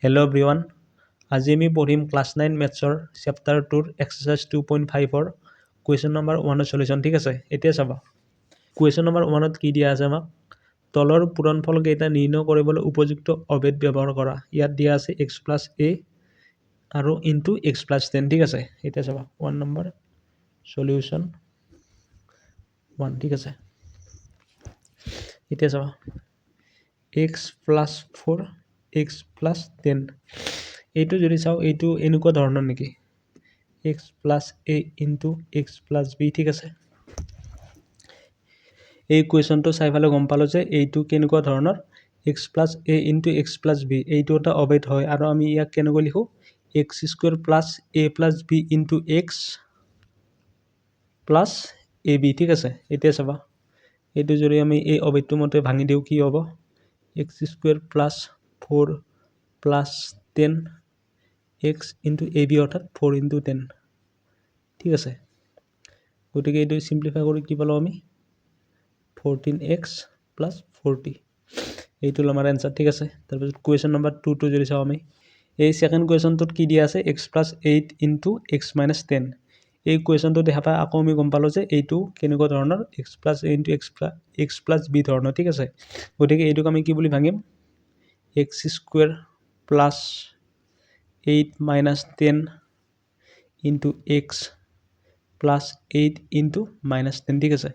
Hello' everyone, আজি আমি পঢ়িম ক্লাছ 9 মেথছৰ চেপ্টাৰ 2ৰ এক্সাৰচাইজ 2.5ৰ কুৱেশ্যন নম্বৰ 1ৰ সলিউশ্যন। ঠিক আছে, এতিয়া চাবা কুৱেশ্যন নম্বৰ 1ত কি দিয়া আছে আমাক তলৰ পূৰণফলকেইটা নিৰ্ণয় কৰিবলৈ উপযুক্ত অভেদ ব্যৱহাৰ কৰা। ইয়াত দিয়া আছে x+a আৰু ইনটু x+10। ঠিক আছে, এতিয়া চাবা 1 নম্বৰ সলিউশ্যন 1। ঠিক আছে, এতিয়া চাবা x+4 x+10 এইটো যদি চাওঁ এইটো এনেকুৱা ধৰণৰ নেকি x+a ইনটু x+b। ঠিক আছে, এই কুৱেশ্যনটো চাই পেলাই গম পালোঁ যে এইটো কেনেকুৱা ধৰণৰ x+a ইনটু x+b এইটো এটা অভেদ হয়। আৰু আমি ইয়াক কেনেকৈ লিখোঁ x² + a+b into x + ab। ঠিক আছে, এতিয়া চাবা এইটো যদি আমি এই অভেদটোৰ মতে ভাঙি দিওঁ কি হ'ব x² + 4 + 10 x ইনটু ab অৰ্থাৎ 4 ইনটু 10। ঠিক আছে, গতিকে এইটো চিম্প্লিফাই কৰি কি পালোঁ আমি 14x + 40 এইটো হ'ল আমাৰ এনচাৰ। ঠিক আছে, তাৰপিছত কুৱেশ্যন নম্বৰ 2টো যদি চাওঁ আমি এই ছেকেণ্ড কুৱেশ্যনটোত কি দিয়া আছে x+8 ইনটু x-10। এই কুৱেশ্যনটো দেখা পাই আকৌ আমি গম পালোঁ যে এইটো কেনেকুৱা ধৰণৰ x+a ইনটু x+b ধৰণৰ। ঠিক আছে, গতিকে এইটোক আমি কি বুলি ভাঙিম x² + 8 - 10 ইনটু x + 8 ইনটু -10। ঠিক আছে,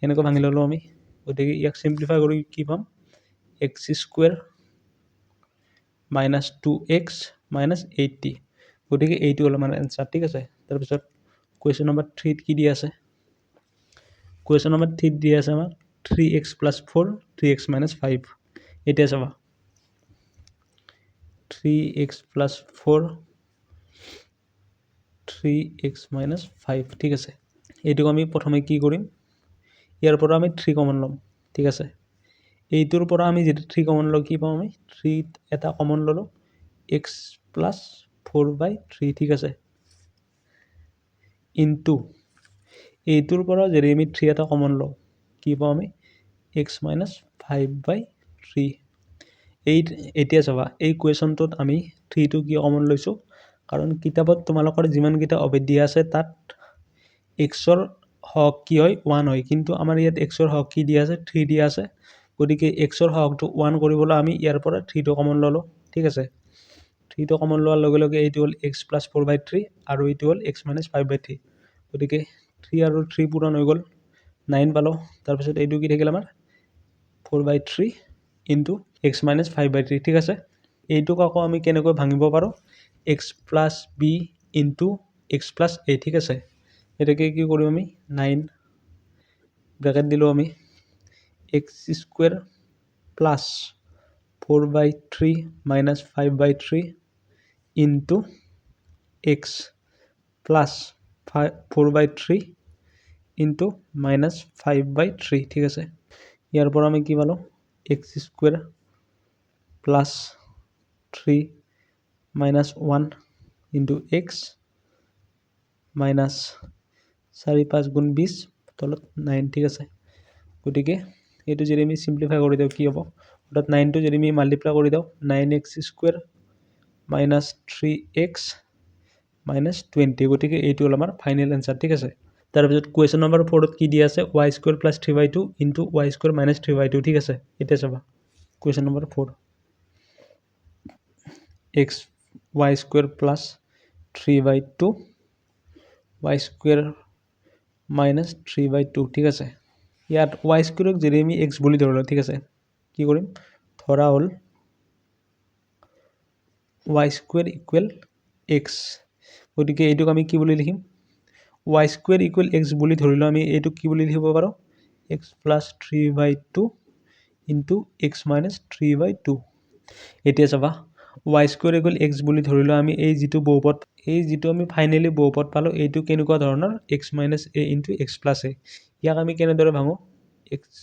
এনেকৈ ভাঙি ল'লোঁ আমি। গতিকে ইয়াক চিম্প্লিফাই কৰি কি পাম x² - 2x - 80। গতিকে এইটো হ'ল আমাৰ এনচাৰ। ঠিক আছে, তাৰপিছত কুৱেশ্যন নম্বৰ 3ত কি দিয়া আছে কুৱেশ্যন নম্বৰ 3ত দিয়া আছে আমাক 3x + 4 3x - 5। এতিয়া চাবা 3x + 4 3x - 5। ঠিক আছে, এইটোক আমি প্ৰথমে কি কৰিম ইয়াৰ পৰা আমি 3 কমন ল'ম। ঠিক আছে, এইটোৰ পৰা আমি যদি 3 কমন লওঁ কি পাওঁ আমি 3 এটা কমন ল'লোঁ x + 4/3। ঠিক আছে, ইনটু এইটোৰ পৰা যদি আমি 3 এটা কমন লওঁ কি পাওঁ আমি x - 5/3। এতিয়া চাবা এই কুৱেশ্যনটোত আমি 3টো কি কমন লৈছোঁ কাৰণ কিতাপত তোমালোকৰ যিমানকেইটা অভেদ দিয়া আছে তাত x-ৰ হওক কি হয় 1 হয়, কিন্তু আমাৰ ইয়াত x-ৰ হওক কি দিয়া আছে 3 দিয়া আছে। গতিকে x-ৰ হকটো 1 কৰিবলৈ আমি ইয়াৰ পৰা 3টো কমন ল'লোঁ। ঠিক আছে, 3টো কমন লোৱাৰ লগে লগে এইটো হ'ল x + 4/3 আৰু এইটো হ'ল x - 5/3। গতিকে 3 আৰু 3 পূৰণ হৈ গ'ল 9 পালোঁ। তাৰপিছত এইটো কি থাকিল আমাৰ 4/3 ইনটু x - 5/3। ঠিক আছে, এইটোক আকৌ আমি কেনেকৈ ভাঙিব পাৰোঁ x + b into x + a। ঠিক আছে, এটাকে কি কৰিম আমি 9 ব্ৰেকেট দিলোঁ আমি x² + 4/3 - 5/3 ইনটু x + 4/3 ইনটু -5/3। ঠিক আছে, ইয়াৰ পৰা আমি কি পালোঁ x² + 3 - 1 ইনটু x -4 5 গুণ 20 তলত 9। ঠিক আছে, গতিকে এইটো যদি আমি চিম্প্লিফাই কৰি দিওঁ কি হ'ব অৰ্থাৎ 9টো যদি আমি মাল্টিপ্লাই কৰি দিওঁ 9x² - 3x - 20। গতিকে এইটো হ'ল আমাৰ ফাইনেল এনচাৰ। ঠিক আছে, তাৰপিছত কুৱেশ্যন নম্বৰ 4ত কি দিয়া আছে y² + 3/2 ইনটু y² - 3/2। ঠিক আছে, এতিয়া চাবা কুৱেশ্যন নম্বৰ 4 y² + 3/2 y² - 3/2। ঠিক আছে, ইয়াত y² যদি আমি x বুলি ধৰি লওঁ। ঠিক আছে, কি কৰিম ধৰা হ'ল y² = x। গতিকে এইটোক আমি কি বুলি লিখিম y² = x বুলি ধৰিলেও আমি এইটোক কি বুলি লিখিব পাৰোঁ x + 3/2 ইনটু x - 3/2। এতিয়া চাবা y² = x বুলি ধৰিলেও আমি এই যিটো আমি ফাইনেলি বহুপদ পালোঁ এইটো কেনেকুৱা ধৰণৰ x - a into x + a। ইয়াক আমি কেনেদৰে ভাঙোঁ x² -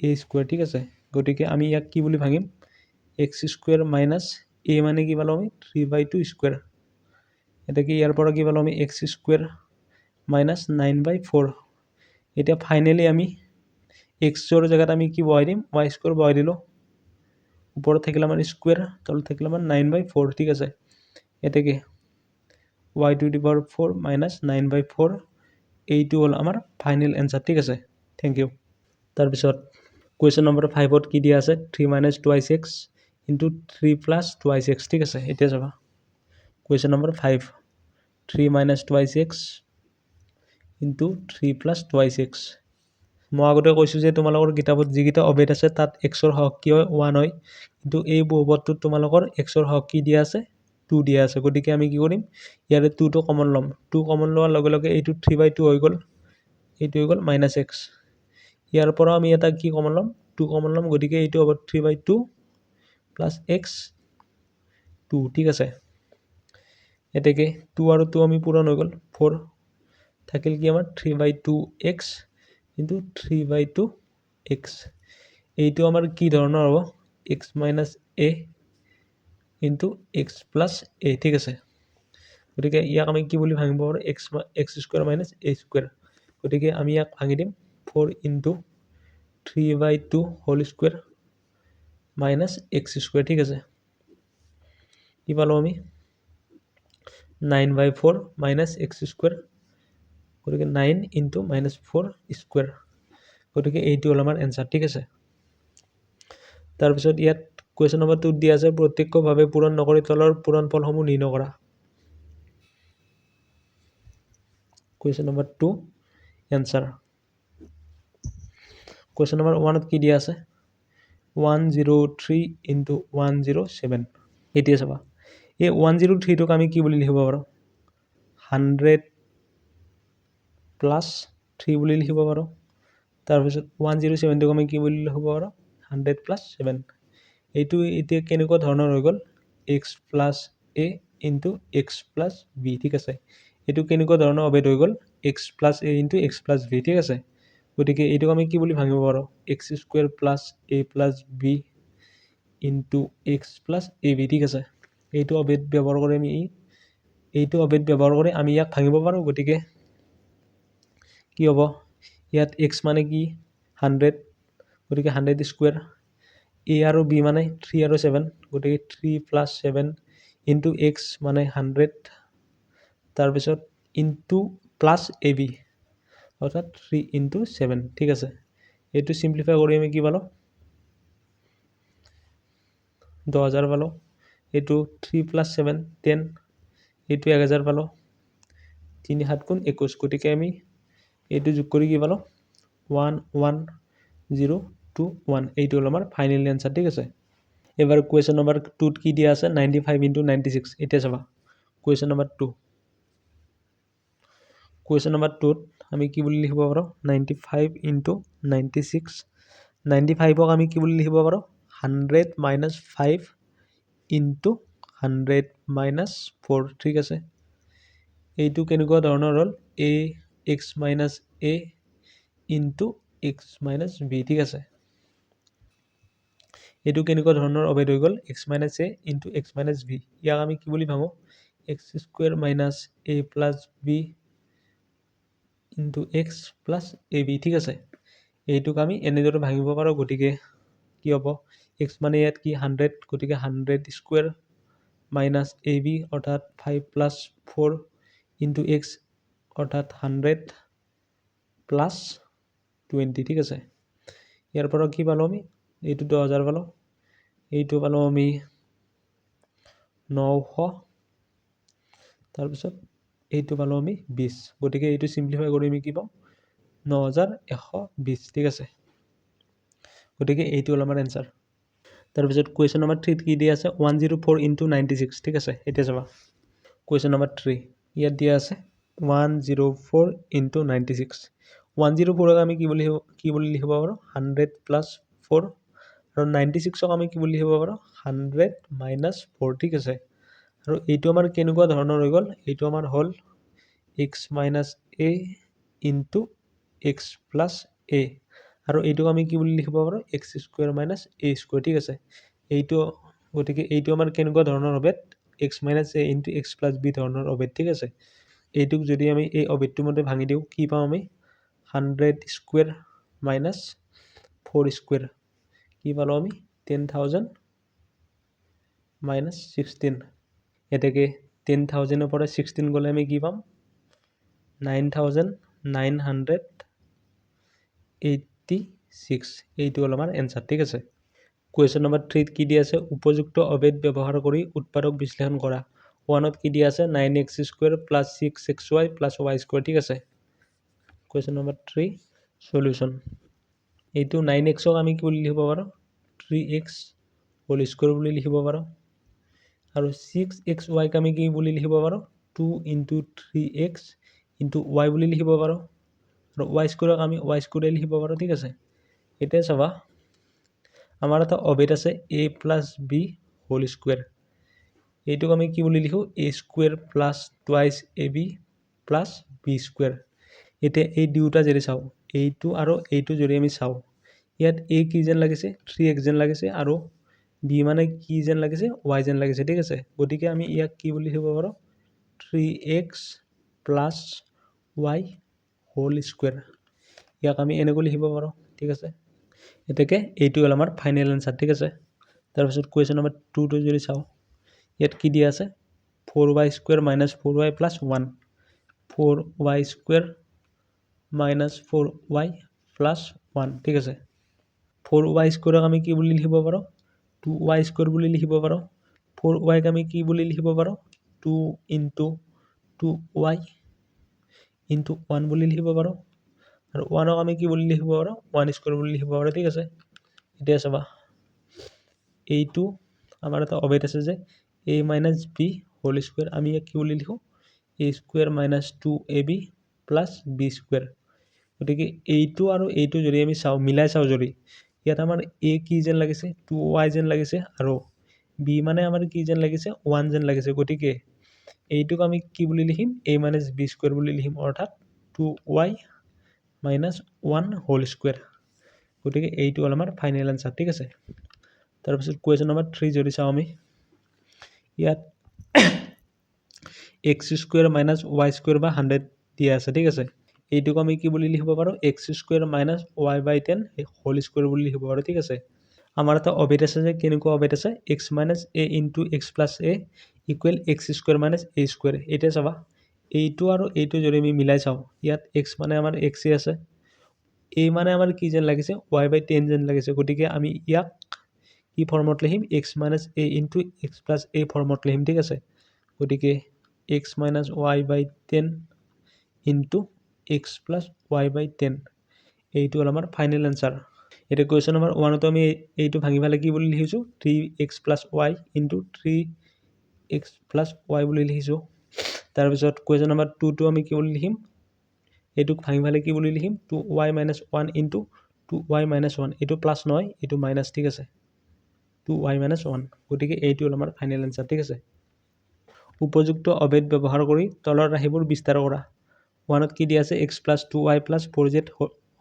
a²। ঠিক আছে, গতিকে আমি ইয়াক কি বুলি ভাঙিম x² - a মানে কি পালোঁ আমি 3/2²। এতিয়া কি ইয়াৰ পৰা কি পালোঁ আমি x² - 9/4। এতিয়া ফাইনেলি আমি x-ৰ জেগাত আমি কি বহাই দিম y² বহাই দিলোঁ ওপৰত থাকিলে আমাৰ স্কুৱেৰ, তলত থাকিলে আমাৰ 9/4, ঠিক আছে। এতেকে y to the power 4 minus 9/4, এইটো হ'ল আমাৰ ফাইনেল এনচাৰ, ঠিক আছে। Thank you. তাৰপিছত কুৱেশ্যন নম্বৰ 5ত কি দিয়া আছে 3 - 2x ইনটু 3 + 2x, ঠিক আছে। এতিয়া চাবা question number 5 3 - 2x into 3 + 2x। মই আগতে কৈছোঁ যে তোমালোকৰ কিতাপত যিকেইটা অবেদ আছে তাত এক্সৰ হওক কি হয় 1 হয়, কিন্তু এই বহুপদটোত তোমালোকৰ এক্সৰ হওক কি দিয়া আছে 2 দিয়া আছে। গতিকে আমি কি কৰিম ইয়াৰে 2টো কমন ল'ম। 2 কমন লোৱাৰ লগে লগে এইটো 3/2 হৈ গ'ল, এইটো হৈ গ'ল -x। ইয়াৰ পৰা আমি এটা কি কমন ল'ম 2 কমন ল'ম, গতিকে এইটো হ'ব 3/2 + x 2, ঠিক আছে। এতেকে 2 আৰু 2 আমি পূৰণ হৈ গ'ল 4, থাকিল কি আমাৰ 3/2x ইনটু 3/2x। এইটো আমাৰ কি ধৰণৰ হ'ব x - a into x + a, ঠিক আছে। গতিকে ইয়াক আমি কি বুলি ভাঙিব পাৰোঁ x² - a²। গতিকে আমি ইয়াক ভাঙি দিম 4 into 3/2 whole square minus x², ঠিক আছে। কি পালোঁ আমি 9/4 মাইনাছ x², গতিকে 9 ইনটু -4 স্কুৱেৰ। গতিকে এইটো হ'ল আমাৰ এনচাৰ, ঠিক আছে। তাৰপিছত ইয়াত কুৱেশ্যন নম্বৰ 2 দিয়া আছে প্ৰত্যক্ষভাৱে পূৰণ নকৰি তলৰ পূৰণফলসমূহ নিৰ্ণয় কৰা। Question number 2 answer. Question number 1ত কি দিয়া আছে 103 ইনটু 107। এতিয়া চাবা এই 103টোক আমি কি বুলি লিখিব পাৰোঁ 100 + 3 বুলি লিখিব পাৰোঁ। তাৰপিছত 107টোক আমি কি বুলি লিখিব পাৰোঁ 100 + 7। এইটো এতিয়া কেনেকুৱা ধৰণৰ হৈ গ'ল x + a into x + b, ঠিক আছে। এইটো কেনেকুৱা ধৰণৰ অবেদ হৈ গ'ল x + a into x + b, ঠিক আছে। গতিকে এইটোক আমি কি বুলি ভাঙিব পাৰোঁ x² + a + b into x + ab, ঠিক আছে। এইটো অবেদ ব্যৱহাৰ কৰি আমি ইয়াক ভাঙিব পাৰোঁ। গতিকে কি হ'ব ইয়াত x মানে কি 100, গতিকে 100², a আৰু b মানে 3 আৰু 7, গতিকে 3 + 7 ইনটু x মানে 100, তাৰপিছত ইনটু প্লাছ ab অৰ্থাৎ 3 ইনটু 7, ঠিক আছে। এইটো চিম্প্লিফাই কৰি আমি কি পালোঁ 10,000 পালোঁ। এইটো 3 + 7 10, এইটো 1000 পালোঁ। 3 × 7 = 21, গতিকে আমি এইটো যোগ কৰি কি পালোঁ 11021। এইটো হ'ল আমাৰ ফাইনেল এনচাৰ, ঠিক আছে। এবাৰ কুৱেশ্যন নম্বৰ 2ত কি দিয়া আছে 95 ইনটু 96। এতিয়া চাবা কুৱেশ্যন নম্বৰ 2। কুৱেশ্যন নম্বৰ 2ত আমি কি বুলি লিখিব পাৰোঁ 95 ইনটু 96। 95ক আমি কি বুলি লিখিব পাৰোঁ 100 - 5 ইনটু 100 - 4, ঠিক আছে। এইটো কেনেকুৱা ধৰণৰ হ'ল x - a into x - b, ঠিক আছে। এইটো কেনেকুৱা ধৰণৰ অবেদ হৈ গ'ল x - a into x - b। ইয়াক আমি কি বুলি ভাবোঁ x² - a + b into x + ab, ঠিক আছে। এইটোক আমি এনেদৰে ভাঙিব পাৰোঁ। গতিকে কি হ'ব x মানে ইয়াত কি 100, গতিকে 100² মাইনাছ ab অৰ্থাৎ 5 + 4 ইনটু x অৰ্থাৎ 100 + 20, ঠিক আছে। ইয়াৰ পৰা কি পালোঁ আমি এইটো 10,000 পালোঁ, এইটো পালোঁ আমি 900, তাৰপিছত এইটো পালোঁ আমি 20। গতিকে এইটো চিম্প্লিফাই কৰি আমি কি পাওঁ 9120, ঠিক আছে। গতিকে এইটো হ'ল আমাৰ এনচাৰ। তাৰপিছত কুৱেশ্যন নম্বৰ 3ত কি দিয়া আছে 104 ইনটু 96, ঠিক আছে। এতিয়া চাবা কুৱেশ্যন নম্বৰ 3 ইয়াত দিয়া আছে 104 ইনটু 96। 104ক আমি কি বুলি লিখিব পাৰোঁ 100 + 4, আৰু 96ক আমি কি বুলি লিখিব পাৰোঁ 100 - 4, ঠিক আছে। আৰু এইটো আমাৰ কেনেকুৱা ধৰণৰ হৈ গ'ল এইটো আমাৰ হ'ল x - a into x + a, আৰু এইটোক আমি কি বুলি লিখিব পাৰোঁ x² - a², ঠিক আছে। গতিকে এইটো আমাৰ কেনেকুৱা ধৰণৰ অবেদ x - a into x + b ধৰণৰ অবেদ, ঠিক আছে। এইটোক যদি আমি এই অবেদটোৰ মতে ভাঙি দিওঁ কি পাওঁ আমি 100² - 4², কি পালোঁ আমি 10,000 মাইনাছ 16 এতেকে 10,000 পৰা 16 গ'লে আমি কি পাম 9,986 এইটো হ'ল আমাৰ এনচাৰ ঠিক আছে কুৱেশ্যন নম্বৰ 3 কি দিয়া আছে উপযুক্ত অভেদ ব্যৱহাৰ কৰি উৎপাদক বিশ্লেষণ কৰা 1ত কি দিয়া আছে 9x² + 6xy + y² ঠিক আছে কুৱেশ্যন নম্বৰ 3 সলিউশন এইটো 9x আমি কি বুলি লিখিব পাৰো 3x হোল স্কয়াৰ বুলি লিখিব পাৰো আৰু 6xy ক আমি কি বুলি লিখিব পাৰো 2 * 3x * y বুলি লিখিব পাৰো আৰু y² ক আমি y² লিখিব পাৰো ঠিক আছে এতিয়া চাবা আমাৰ এটা অভেদ আছে a + b হোল স্কয়াৰ এইটোক আমি কি বুলি লিখো a² + টুৱাইস ab + b²। এতিয়া এই দুটা যদি চাও এইটো আৰু এইটো যদি আমি চাও ইয়াত a কি যেন লাগিছে 3x যেন লাগিছে আৰু b মানে কি যেন লাগিছে y যেন লাগিছে ঠিক আছে গতিকে আমি ইয়াক কি বুলি লিখিব পাৰো 3x + y হোল স্কয়াৰ ইয়াক আমি এনেকৈ লিখিব পাৰো ঠিক আছে এতেকে এইটো হ'ল আমাৰ ফাইনেল আনসাৰ ঠিক আছে তাৰ পিছত কোৱেশ্চন নম্বৰ 2 টো যদি চাও ইয়াত কি দিয়া আছে 4y² - 4y + 1 4y² - 4y + 1 ঠিক আছে 4y² ক আমি কি বুলি লিখিব পাৰো 2y² বুলি লিখিব পাৰো 4y ক আমি কি বুলি লিখিব পাৰো 2 * 2y * 1 বুলি লিখিব পাৰো আৰু 1 ক আমি কি বুলি লিখিব পাৰো 1² বুলি লিখিব পাৰো ঠিক আছে এতিয়া চাবা এইটো আমাৰ এটা অভেদ আছে যে a - b হোল স্কয়াৰ আমি ইয়াক কি বুলি লিখো a² - 2ab + b² গতিকে এইটো আৰু এইটো যদি আমি চাও মিলাই চাও যদি ইয়াত আমাৰ a কি যেন লাগিছে 2y যেন লাগিছে আৰু b মানে আমাৰ কি যেন লাগিছে 1 যেন লাগিছে গতিকে এইটোক আমি কি বুলি লিখিম a - b² বুলি লিখিম অৰ্থাৎ 2y - 1 হোল স্কয়াৰ গতিকে এইটো হ'ল আমাৰ ফাইনেল আনসাৰ ঠিক আছে তাৰ পিছত কোৱেশ্চন নম্বৰ 3 যদি চাও আমি ইয়াত x² - y² বা 100 দিয়া আছে ঠিক আছে এইটোক আমি কি বুলি লিখিব পাৰো x² - y/10 হোল স্কয়াৰ বুলি লিখিব পাৰো ঠিক আছে আমাৰ এটা অভেদ আছে যে কেনেকুৱা অভেদ আছে x - a * x + a = x² - a² এতিয়া চাবা এইটো আৰু এইটো যদি আমি মিলাই চাও ইয়াত x মানে আমাৰ x আছে a মানে আমাৰ কি যেন লাগিছে y/10 যেন লাগিছে গতিকে আমি ইয়াক কি ফৰ্মত লিখিম x - a * x + a ফৰ্মত লিখিম ঠিক আছে গতিকে x - y/10 * x + y/10 এইটো হ'ল আমাৰ ফাইনেল আনসাৰ এটা কোৱেশ্চন নম্বৰ 1 তো আমি এইটো ভাঙি ফালে কি বুলি লিখিছো 3x + y * 3x + y বুলি লিখিছো তাৰ পিছত কোৱেশ্চন নম্বৰ 2 তো আমি কি বুলি লিখিম এইটোক ভাঙি ফালে কি বুলি লিখিম 2y - 1 * 2y - 1 এইটো প্লাস নহয় এইটো মাইনাস ঠিক আছে 2y - 1 গতিকে এইটো হ'ল আমাৰ ফাইনেল আনসাৰ ঠিক আছে উপযুক্ত অভেদ ব্যৱহাৰ কৰি তলৰ ৰাশিবোৰ বিস্তাৰ কৰা 1ত কি দিয়া আছে x + 2y + 4z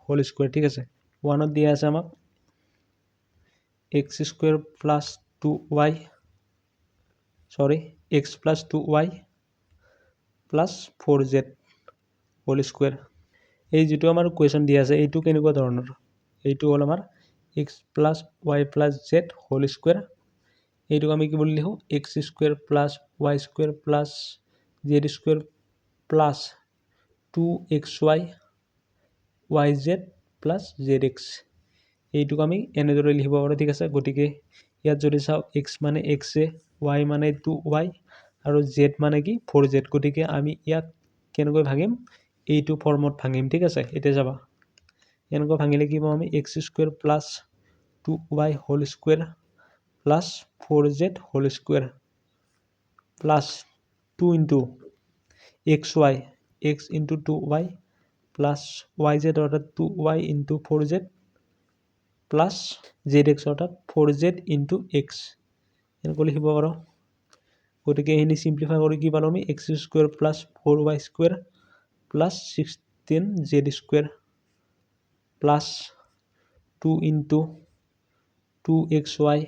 whole square ঠিক আছে 1ত দিয়া আছে আমাক x² + 2y x + 2y + 4z whole square এই যেটো আমাৰ কোৱেশ্চন দিয়া আছে এইটো কেনেকুৱা ধৰণৰ এইটো হ'ল আমাৰ x + y + z whole square এইটোক আমি কি বুলি লিখো x² + y² + z² + 2xy yz + zx এইটোক আমি এনেদৰে লিখিব পাৰো ঠিক আছে গতিকে ইয়াত যদি চাও x মানে x y মানে 2y আৰু z মানে কি 4z গতিকে আমি ইয়াক কেনেকৈ ভাঙিম এইটো ফৰ্মত ভাঙিম ঠিক আছে এতিয়া যাবা এনেকৈ ভাঙিলে কি পাম আমি x² + 2y whole square + 4z whole square + 2 * xy x * 2y + yz অৰ্থাৎ 2y * 4z + zx অৰ্থাৎ 4z * x এনেকৈ লিখিব পাৰো গতিকে এইখিনি সিম্পলিফাই কৰি কি পালো আমি x² + 4y² + 16z² + 2 * 2xy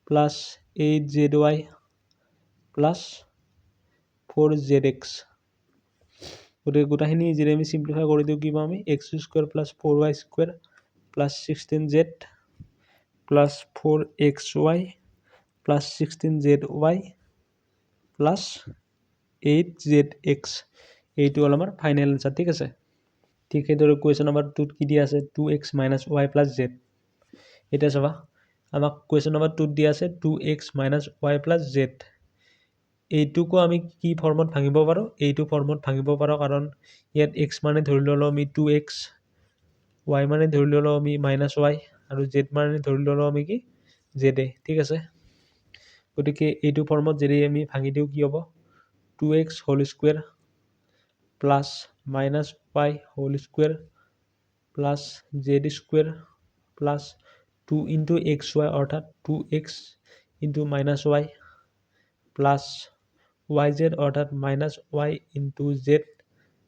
+ 8zy + 4zx গতিকে গোটাখিনি যদি আমি সিম্পলিফাই কৰি দিও কি পাম আমি x² + 4y² + 16z + 4xy plus 16zy plus 8zx এইটো হ'ল আমাৰ ফাইনেল এনচাৰ ঠিক আছে ঠিক সেইদৰে কুৱেশ্যন নম্বৰ 2ত কি দিয়া আছে 2x - y + z এতিয়া চাবা আমাক কুৱেশ্যন নম্বৰ 2ত দিয়া আছে 2x - y + z এইটোকো আমি কি ফৰ্মত ভাঙিব পাৰোঁ এইটো ফৰ্মত ভাঙিব পাৰোঁ কাৰণ ইয়াত x মানে ধৰি ল'লোঁ আমি 2x y মানে ধৰি ল'লোঁ আমি -y আৰু z মানে ধৰি ল'লোঁ আমি কি z ঠিক আছে গতিকে এইটো ফৰ্মত যদি আমি ভাঙি দিওঁ কি হ'ব 2x whole square plus -y whole square plus z square plus 2 into xy অৰ্থাৎ 2x into -y plus yz অৰ্থাৎ -y into z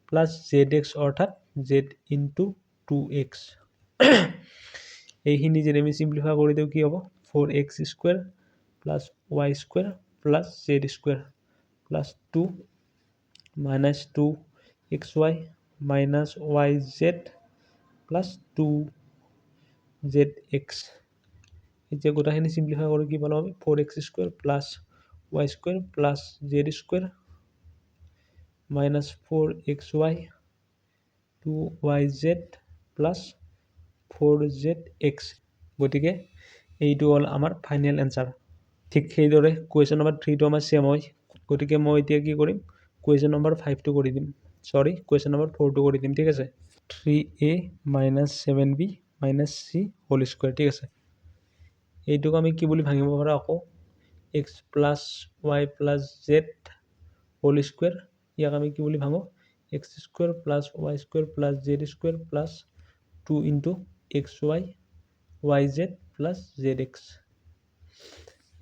plus zx অৰ্থাৎ z ইনটু 2x এইখিনি যদি আমি চিম্পলিফাই কৰি দিওঁ কি হ'ব 4x square plus y square plus z square plus 2 minus 2xy minus yz plus 2zx এতিয়া গোটাখিনি চিম্পলিফাই কৰি কি পালোঁ আমি 4x square plus y square plus z square minus 4xy 2yz plus 4zx গতিকে এইটো হ'ল আমাৰ ফাইনেল এনচাৰ ঠিক সেইদৰে কুৱেশ্যন নম্বৰ 3টো আমাৰ ছেম হয় গতিকে মই এতিয়া কি কৰিম কুৱেশ্যন নম্বৰ 5টো কৰি দিম কুৱেশ্যন নম্বৰ 4টো কৰি দিম ঠিক আছে 3a - 7b - c whole square ঠিক আছে এইটোক আমি কি বুলি ভাঙিব পাৰোঁ আকৌ x plus y plus z whole square ইয়াক আমি কি বুলি ভাঙোঁ x square plus y square plus z square plus 2 into xy yz plus zx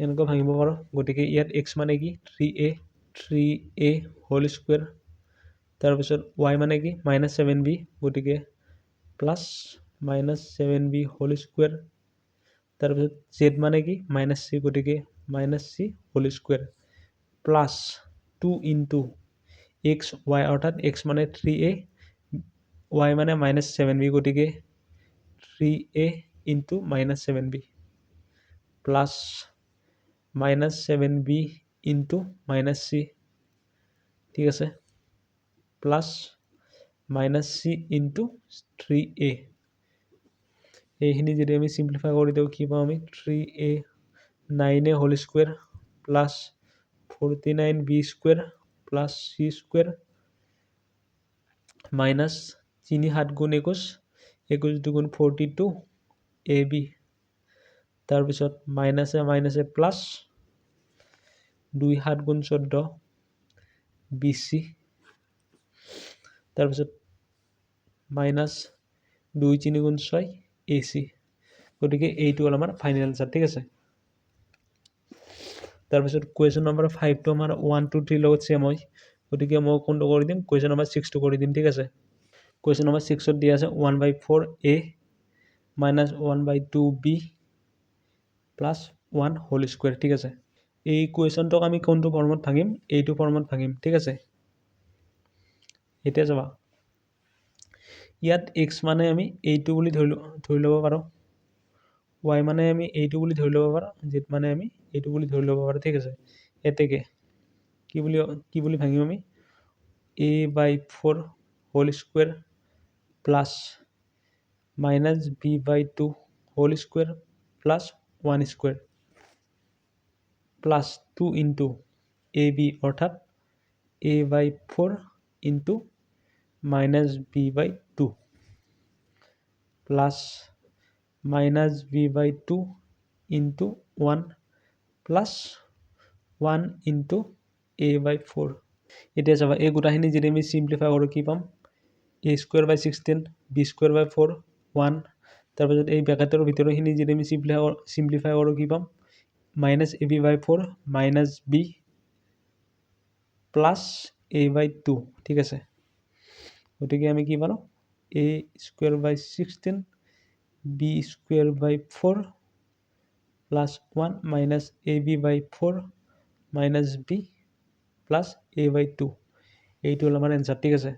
এনেকৈ ভাঙিব পাৰোঁ গতিকে ইয়াত x মানে কি 3a হোল স্কুৱেৰ তাৰপিছত y মানে কি -7b গতিকে প্লাছ -7b হোল স্কুৱেৰ তাৰপিছত z মানে কি -c গতিকে -c whole square plus 2 into xy অৰ্থাৎ x মানে 3a y মানে -7b গতিকে 3a into -7b plus -7b into -c ঠিক আছে প্লাছ -c ইনটু 3a এইখিনি যদি আমি চিম্পলিফাই কৰি দিওঁ কি পাওঁ আমি 3a 9a whole square plus 49b square plus c square minus 3 7 গুণ 21 21 2 42 ab তাৰপিছত মাইনাছে প্লাছ 2 7 গুণ 14 bc তাৰপিছত মাইনাছ 2 3 গুণ 6 ac গতিকে এইটো হ'ল আমাৰ ফাইনেল এনচাৰ ঠিক আছে তাৰপিছত কুৱেশ্যন নম্বৰ 5টো আমাৰ 1 2 3 লগত ছেম হয় গতিকে মই কোনটো কৰি দিম কুৱেশ্যন নম্বৰ 6টো কৰি দিম ঠিক আছে কুৱেশ্যন নম্বৰ 6ত দিয়া আছে 1/4a minus 1/2b plus 1 whole square ঠিক আছে এই কুৱেশ্যনটোক আমি কোনটো ফৰ্মত ভাঙিম এইটো ফৰ্মত ভাঙিম ঠিক আছে এতিয়া চাবা ইয়াত x মানে আমি এইটো বুলি ধৰি ল'ব পাৰোঁ y মানে আমি এইটো বুলি ধৰি ল'ব পাৰোঁ z মানে আমি এইটো বুলি ধৰি ল'ব পাৰোঁ ঠিক আছে এতেকে কি বুলি ভাঙিম আমি a/4 whole square plus minus b/2 whole square plus 1 square plus 2 into ab অৰ্থাৎ a/4 into minus b/2 plus minus b/2 into 1 plus 1 into a/4 এতিয়া চাবা এই গোটাখিনি যদি আমি চিম্পলিফাই কৰোঁ কি পাম a² / 16 b² / 4 1 তাৰপিছত এই ব্ৰেকেটৰ ভিতৰখিনি যদি আমি চিম্পলিফাই কৰোঁ কি পাম -ab/4 - b প্লাছ a/2 ঠিক আছে গতিকে আমি কি পালোঁ a² / 16 b² / 4 plus 1 minus ab/4 - b plus a/2 এইটো হ'ল আমাৰ এনচাৰ ঠিক আছে